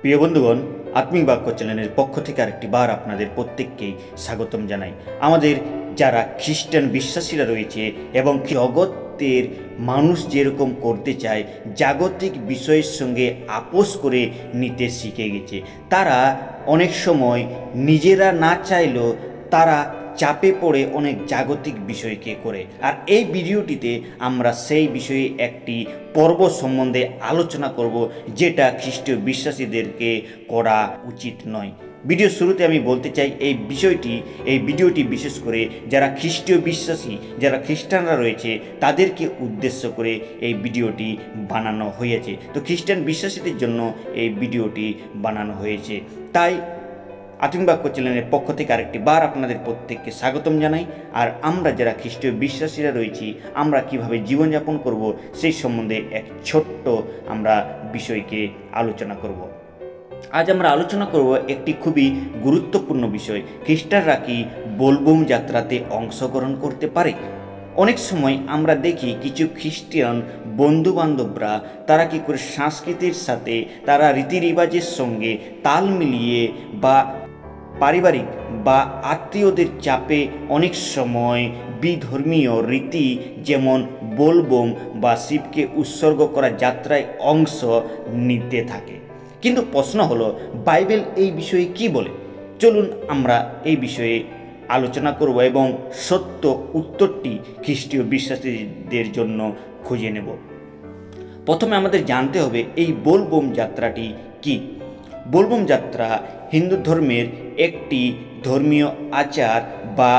প্রিয় বন্ধুগণ, আত্মিক বাক্য চ্যানেলের পক্ষ থেকে আরেকটি বার আপনাদের প্রত্যেককেই স্বাগতম জানাই। আমাদের যারা খ্রিস্টান বিশ্বাসীরা রয়েছে এবং জগতের মানুষ যেরকম করতে চায়, জাগতিক বিষয়ের সঙ্গে আপোস করে নিতে শিখে গেছে, তারা অনেক সময় নিজেরা না চাইলেও তারা চাপে পড়ে অনেক জাগতিক বিষয়কে করে। আর এই ভিডিওটিতে আমরা সেই বিষয়ে একটি পর্ব সম্বন্ধে আলোচনা করব, যেটা খ্রিস্টীয় বিশ্বাসীদেরকে করা উচিত নয়। ভিডিও শুরুতে আমি বলতে চাই এই ভিডিওটি বিশেষ করে যারা খ্রিস্টীয় বিশ্বাসী, যারা খ্রিস্টানরা রয়েছে তাদেরকে উদ্দেশ্য করে এই ভিডিওটি বানানো হয়েছে। তো খ্রিস্টান বিশ্বাসীদের জন্য এই ভিডিওটি বানানো হয়েছে। তাই আত্মিক বাক্য চ্যানেলের পক্ষ থেকে আরেকটি বার আপনাদের প্রত্যেককে স্বাগতম জানাই। আর আমরা যারা খ্রিস্টীয় বিশ্বাসীরা রয়েছি, আমরা কিভাবে জীবনযাপন করব সেই সম্বন্ধে এক ছোট্ট আমরা বিষয়কে আলোচনা করব। আজ আমরা আলোচনা করব একটি খুবই গুরুত্বপূর্ণ বিষয়। খ্রিস্টানরা কি বোলবুম যাত্রাতে অংশগ্রহণ করতে পারে? অনেক সময় আমরা দেখি কিছু খ্রিস্টান বন্ধুবান্ধবরা তারা কি করে সংস্কৃতির সাথে, তারা রীতিরিবাজের সঙ্গে তাল মিলিয়ে বা পারিবারিক বা আত্মীয়দের চাপে অনেক সময় বিধর্মীয় রীতি যেমন বোলবম বা শিবকে উৎসর্গ করা যাত্রায় অংশ নিতে থাকে। কিন্তু প্রশ্ন হলো, বাইবেল এই বিষয়ে কি বলে? চলুন আমরা এই বিষয়ে আলোচনা করব এবং সত্য উত্তরটি খ্রিস্টীয় বিশ্বাসীদের জন্য খুঁজে নেব। প্রথমে আমাদের জানতে হবে এই বোলবম যাত্রাটি কি। বোলবম যাত্রা হিন্দু ধর্মের একটি ধর্মীয় আচার, বা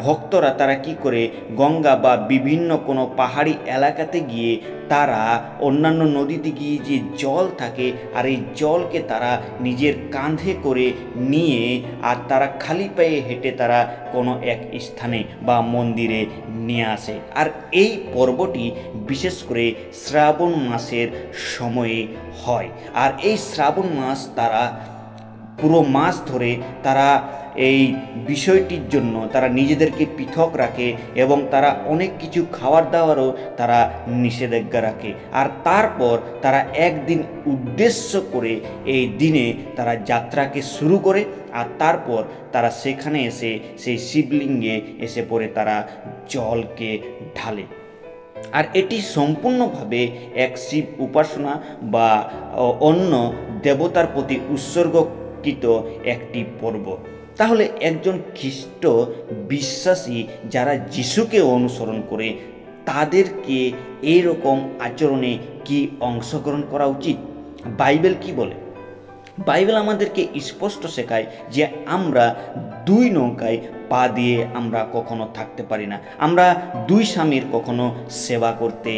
ভক্তরা তারা কি করে গঙ্গা বা বিভিন্ন কোনো পাহাড়ি এলাকাতে গিয়ে তারা অন্যান্য নদীতে গিয়ে যে জল থাকে, আর এই জলকে তারা নিজের কাঁধে করে নিয়ে আর তারা খালি পায়ে হেঁটে তারা কোনো এক স্থানে বা মন্দিরে নিয়ে আসে। আর এই পর্বটি বিশেষ করে শ্রাবণ মাসের সময়ে হয়। আর এই শ্রাবণ মাস তারা পুরো মাস ধরে তারা এই বিষয়টির জন্য তারা নিজেদেরকে পৃথক রাখে এবং তারা অনেক কিছু খাবার দাবারও তারা নিষেধাজ্ঞা রাখে। আর তারপর তারা একদিন উদ্দেশ্য করে এই দিনে তারা যাত্রাকে শুরু করে, আর তারপর তারা সেখানে এসে সেই শিবলিঙ্গে এসে পড়ে তারা জলকে ঢালে। আর এটি সম্পূর্ণভাবে এক শিব উপাসনা বা অন্য দেবতার প্রতি উৎসর্গকৃত একটি পর্ব। তাহলে একজন খ্রিস্ট বিশ্বাসী যারা যিশুকে অনুসরণ করে, তাদেরকে এরকম আচরণে কি অংশগ্রহণ করা উচিত? বাইবেল কি বলে? বাইবেল আমাদেরকে স্পষ্ট শেখায় যে আমরা দুই নৌকায় পা দিয়ে আমরা কখনো থাকতে পারি না, আমরা দুই স্বামীর কখনো সেবা করতে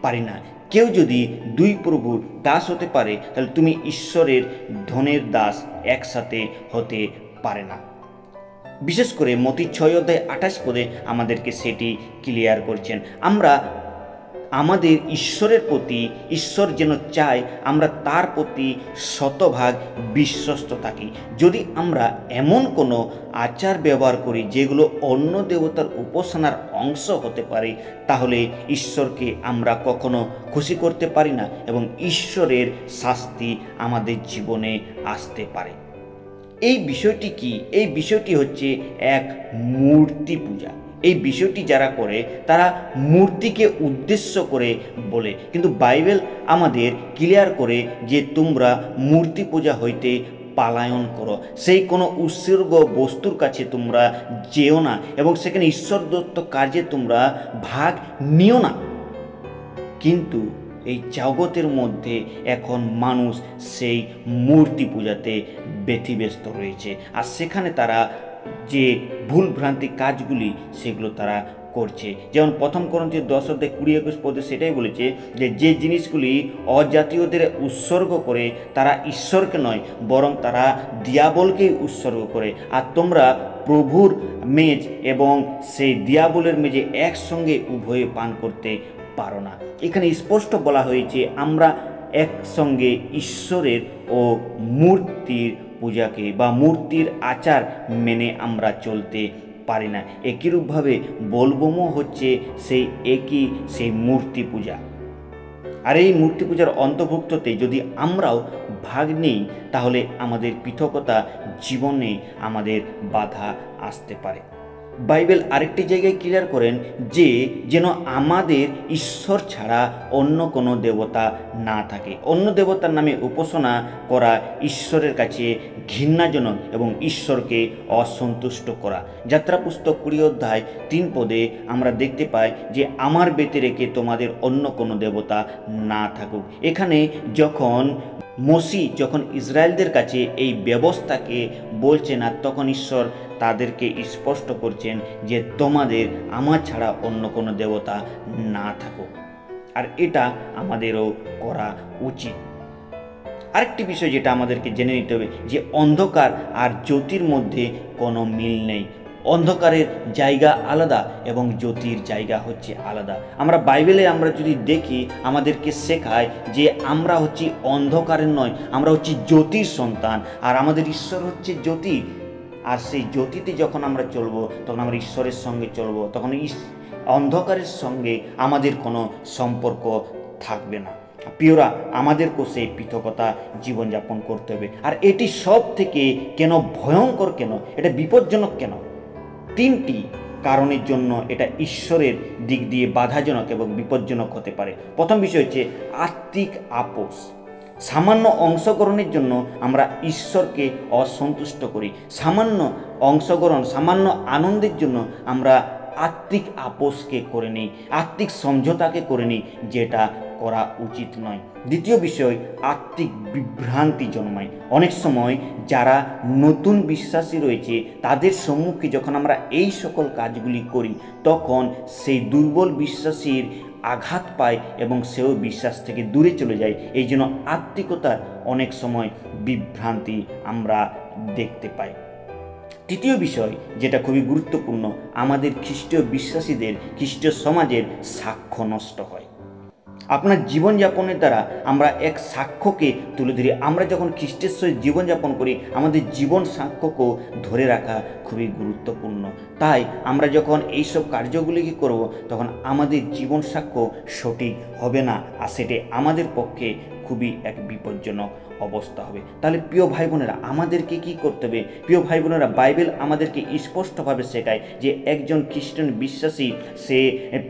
পারি না। কেউ যদি দুই প্রভুর দাস হতে পারে, তাহলে তুমি ঈশ্বরের ধনের দাস একসাথে হতে পারে না। বিশেষ করে মতি 6:28 পদে আমাদেরকে সেটি ক্লিয়ার করছেন। আমরা আমাদের ঈশ্বরের প্রতি, ঈশ্বর যেন চায় আমরা তার প্রতি শতভাগ বিশ্বস্ত থাকি। যদি আমরা এমন কোনো আচার ব্যবহার করি যেগুলো অন্য দেবতার উপাসনার অংশ হতে পারে, তাহলে ঈশ্বরকে আমরা কখনো খুশি করতে পারি না এবং ঈশ্বরের শাস্তি আমাদের জীবনে আসতে পারে। এই বিষয়টি কি? এই বিষয়টি হচ্ছে এক মূর্তি পূজা। এই বিষয়টি যারা করে তারা মূর্তিকে উদ্দেশ্য করে বলে, কিন্তু বাইবেল আমাদের ক্লিয়ার করে যে তোমরা মূর্তি পূজা হইতে পালায়ন করো, সেই কোনো উৎসর্গ বস্তুর কাছে তোমরা যেও না এবং সেখানে ঈশ্বর দত্ত কার্যে তোমরা ভাগ নিও না। কিন্তু এই জগতের মধ্যে এখন মানুষ সেই মূর্তি পূজাতে ব্যতিব্যস্ত রয়েছে, আর সেখানে তারা যে ভুলভ্রান্তি কাজগুলি সেগুলো তারা করছে। যেমন 1 করন্থীয় 10:20-21 পদে সেটাই বলেছে যে যে জিনিসগুলি অজাতীয়দের উৎসর্গ করে তারা ঈশ্বরকে নয়, বরং তারা দিয়াবলকেই উৎসর্গ করে। আর তোমরা প্রভুর মেজ এবং সেই দিয়াবলের মেজে একসঙ্গে উভয়ে পান করতে পারো না। এখানে স্পষ্ট বলা হয়েছে আমরা একসঙ্গে ঈশ্বরের ও মূর্তির পূজাকে বা মূর্তির আচার মেনে আমরা চলতে পারি না। একইরূপভাবে বোলবমও হচ্ছে সেই মূর্তি পূজা। আর এই মূর্তি পূজার অন্তর্ভুক্ততে যদি আমরাও ভাগ নিই তাহলে আমাদের পৃথকতা জীবনে আমাদের বাধা আসতে পারে। বাইবেল আরেকটি জায়গায় ক্লিয়ার করেন যে যেন আমাদের ঈশ্বর ছাড়া অন্য কোনো দেবতা না থাকে। অন্য দেবতার নামে উপাসনা করা ঈশ্বরের কাছে ঘৃণাজনক এবং ঈশ্বরকে অসন্তুষ্ট করা। যাত্রা পুস্তক 20 অধ্যায় 3 পদে আমরা দেখতে পাই যে আমার ব্যতি রেখে তোমাদের অন্য কোনো দেবতা না থাকুক। এখানে যখন যখন ইসরায়েলদের কাছে এই ব্যবস্থাকে বলছেন আর তখন ঈশ্বর তাদেরকে স্পষ্ট করছেন যে তোমাদের আমার ছাড়া অন্য কোনো দেবতা না থাকুক। আর এটা আমাদেরও করা উচিত। আরেকটি বিষয় যেটা আমাদেরকে জেনে নিতে হবে যে অন্ধকার আর জ্যোতির মধ্যে কোনো মিল নেই। অন্ধকারের জায়গা আলাদা এবং জ্যোতির জায়গা হচ্ছে আলাদা। আমরা বাইবেলে আমরা যদি দেখি আমাদেরকে শেখায় যে আমরা হচ্ছি অন্ধকারের নয়, আমরা হচ্ছি জ্যোতির সন্তান, আর আমাদের ঈশ্বর হচ্ছে জ্যোতি। আর সেই জ্যোতিতে যখন আমরা চলবো তখন আমরা ঈশ্বরের সঙ্গে চলবো, তখন অন্ধকারের সঙ্গে আমাদের কোনো সম্পর্ক থাকবে না। প্রিয়রা, আমাদেরকেও সেই পৃথকতা জীবনযাপন করতে হবে। আর এটি সব থেকে কেন ভয়ঙ্কর, কেন এটা বিপজ্জনক, কেন? 3টি কারণের জন্য এটা ঈশ্বরের দিক দিয়ে বাধাজনক এবং বিপজ্জনক হতে পারে। প্রথম বিষয় হচ্ছে আত্মিক আপোষ। সামান্য অংশগ্রহণের জন্য আমরা ঈশ্বরকে অসন্তুষ্ট করি। সামান্য অংশগ্রহণ, সামান্য আনন্দের জন্য আমরা আত্মিক আপোষকে করে নিই, আত্মিক সমঝোতাকে করে নিই, যেটা করা উচিত নয়। দ্বিতীয় বিষয়, আত্মিক বিভ্রান্তি জন্মায়। অনেক সময় যারা নতুন বিশ্বাসী রয়েছে তাদের সম্মুখে যখন আমরা এই সকল কাজগুলি করি তখন সেই দুর্বল বিশ্বাসীর আঘাত পায় এবং সেও বিশ্বাস থেকে দূরে চলে যায়। এই জন্য আত্মিকতার অনেক সময় বিভ্রান্তি আমরা দেখতে পাই। তৃতীয় বিষয় যেটা খুবই গুরুত্বপূর্ণ, আমাদের খ্রিস্টীয় বিশ্বাসীদের, খ্রিস্টীয় সমাজের সাক্ষ্য নষ্ট হয়। আপনার জীবনযাপনের দ্বারা আমরা এক সাক্ষ্যকে তুলে ধরি। আমরা যখন খ্রিস্টের সহিত জীবনযাপন করি আমাদের জীবন সাক্ষ্যকেও ধরে রাখা খুবই গুরুত্বপূর্ণ। তাই আমরা যখন এইসব কার্যগুলিকে করব তখন আমাদের জীবন সাক্ষ্য সঠিক হবে না, আর সেটি আমাদের পক্ষে খুবই এক বিপজ্জনক অবস্থা হবে। তাহলে প্রিয় ভাই বোনেরা, আমাদেরকে কি করতে হবে? প্রিয় ভাই বোনেরা, বাইবেল আমাদেরকে স্পষ্টভাবে শেখায় যে একজন খ্রিস্টান বিশ্বাসী সে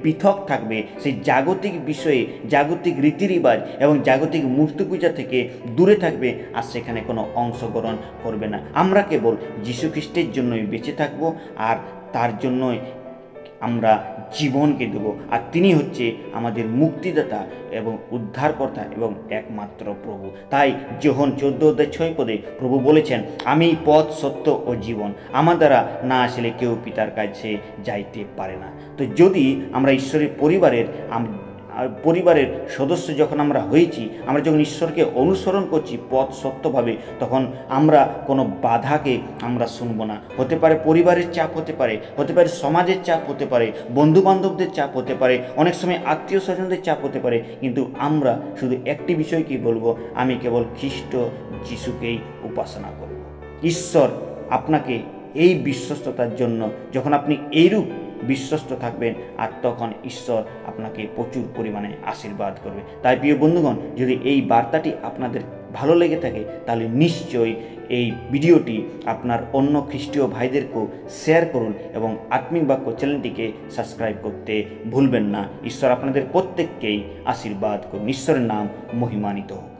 পৃথক থাকবে, সে জাগতিক বিষয়ে, জাগতিক রীতিরিবাজ এবং জাগতিক মূর্তি পূজা থেকে দূরে থাকবে, আর সেখানে কোনো অংশগ্রহণ করবে না। আমরা কেবল যীশু খ্রিস্টের জন্যই বেঁচে থাকব, আর তার জন্যই আমরা জীবনকে দেব। আর তিনি হচ্ছে আমাদের মুক্তিদাতা এবং উদ্ধারকর্তা এবং একমাত্র প্রভু। তাই যোহন 14 অধ্যায় 6 পদে প্রভু বলেছেন, আমি পথ, সত্য ও জীবন, আমার দ্বারা না আসলে কেউ পিতার কাছে যাইতে পারে না। তো যদি আমরা ঈশ্বরের পরিবারের সদস্য যখন আমরা হয়েছি, আমরা যখন ঈশ্বরকে অনুসরণ করছি পথ সত্যভাবে, তখন আমরা কোনো বাধাকে আমরা শুনবো না। হতে পারে পরিবারের চাপ, হতে পারে সমাজের চাপ, হতে পারে বন্ধু বান্ধবদের চাপ, হতে পারে অনেক সময় আত্মীয় স্বজনদের চাপ হতে পারে, কিন্তু আমরা শুধু একটি বিষয়কেই বলবো, আমি কেবল খ্রিস্ট যিশুকেই উপাসনা করব। ঈশ্বর আপনাকে এই বিশ্বস্ততার জন্য, যখন আপনি এইরূপ বিশ্বস্ত থাকবেন, আর তখন ঈশ্বর আপনাকে প্রচুর পরিমাণে আশীর্বাদ করবে। তাই প্রিয় বন্ধুগণ, যদি এই বার্তাটি আপনাদের ভালো লেগে থাকে তাহলে নিশ্চয়ই এই ভিডিওটি আপনার অন্য খ্রিস্টীয় ভাইদেরকেও শেয়ার করুন এবং আত্মিক বাক্য চ্যানেলটিকে সাবস্ক্রাইব করতে ভুলবেন না। ঈশ্বর আপনাদের প্রত্যেককেই আশীর্বাদ করুন। ঈশ্বরের নাম মহিমান্বিত হোক।